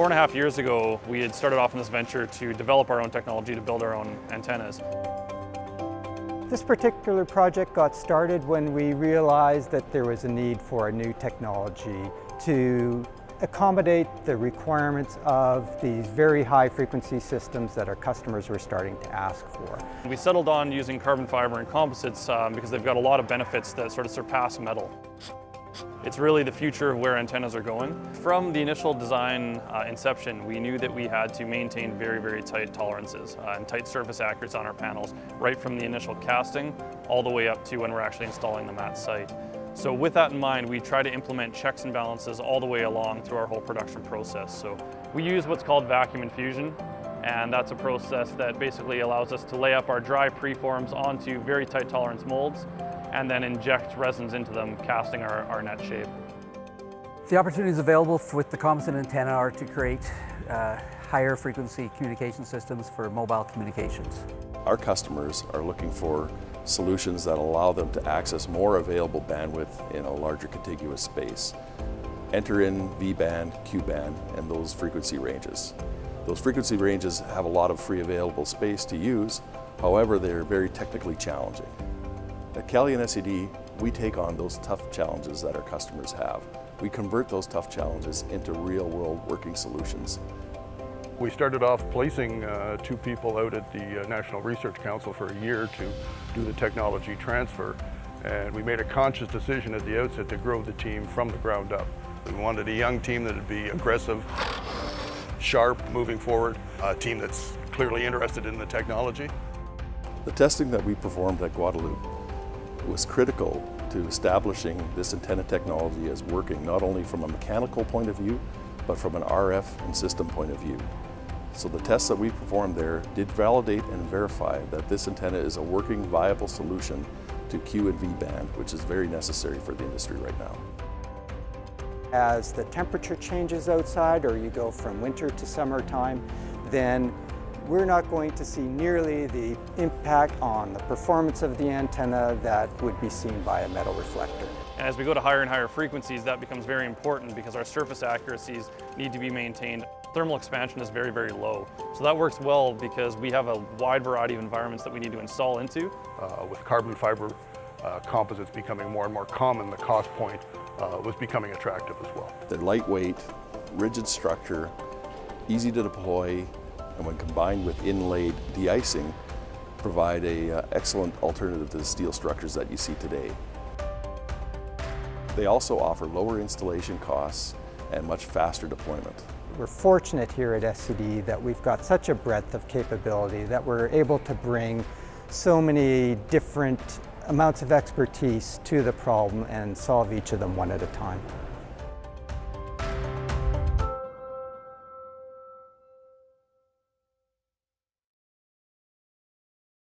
4.5 years ago, we had started off in this venture to develop our own technology to build our own antennas. This particular project got started when we realized that there was a need for a new technology to accommodate the requirements of these very high frequency systems that our customers were starting to ask for. We settled on using carbon fiber and composites because they've got a lot of benefits that sort of surpass metal. It's really the future of where antennas are going. From the initial design inception, we knew that we had to maintain very, very tight tolerances and tight surface accuracy on our panels, right from the initial casting all the way up to when we're actually installing them at site. So with that in mind, we try to implement checks and balances all the way along through our whole production process. So we use what's called vacuum infusion, and that's a process that basically allows us to lay up our dry preforms onto very tight tolerance molds and then inject resins into them, casting our net shape. The opportunities available with the composite antenna are to create higher frequency communication systems for mobile communications. Our customers are looking for solutions that allow them to access more available bandwidth in a larger contiguous space. Enter in V-band, Q-band, and those frequency ranges. Those frequency ranges have a lot of free available space to use, however, they're very technically challenging. At Calian SED, we take on those tough challenges that our customers have. We convert those tough challenges into real-world working solutions. We started off placing 2 people out at the National Research Council for a year to do the technology transfer, and we made a conscious decision at the outset to grow the team from the ground up. We wanted a young team that would be aggressive, sharp, moving forward, a team that's clearly interested in the technology. The testing that we performed at Guadalupe was critical to establishing this antenna technology as working not only from a mechanical point of view, but from an RF and system point of view. So the tests that we performed there did validate and verify that this antenna is a working, viable solution to Q and V band, which is very necessary for the industry right now. As the temperature changes outside, or you go from winter to summertime, then we're not going to see nearly the impact on the performance of the antenna that would be seen by a metal reflector. And as we go to higher and higher frequencies, that becomes very important because our surface accuracies need to be maintained. Thermal expansion is very, very low. So that works well because we have a wide variety of environments that we need to install into. With carbon fiber composites becoming more and more common, the cost point was becoming attractive as well. They're lightweight, rigid structure, easy to deploy, and when combined with inlaid de-icing, provide an excellent alternative to the steel structures that you see today. They also offer lower installation costs and much faster deployment. We're fortunate here at SED that we've got such a breadth of capability that we're able to bring so many different amounts of expertise to the problem and solve each of them one at a time.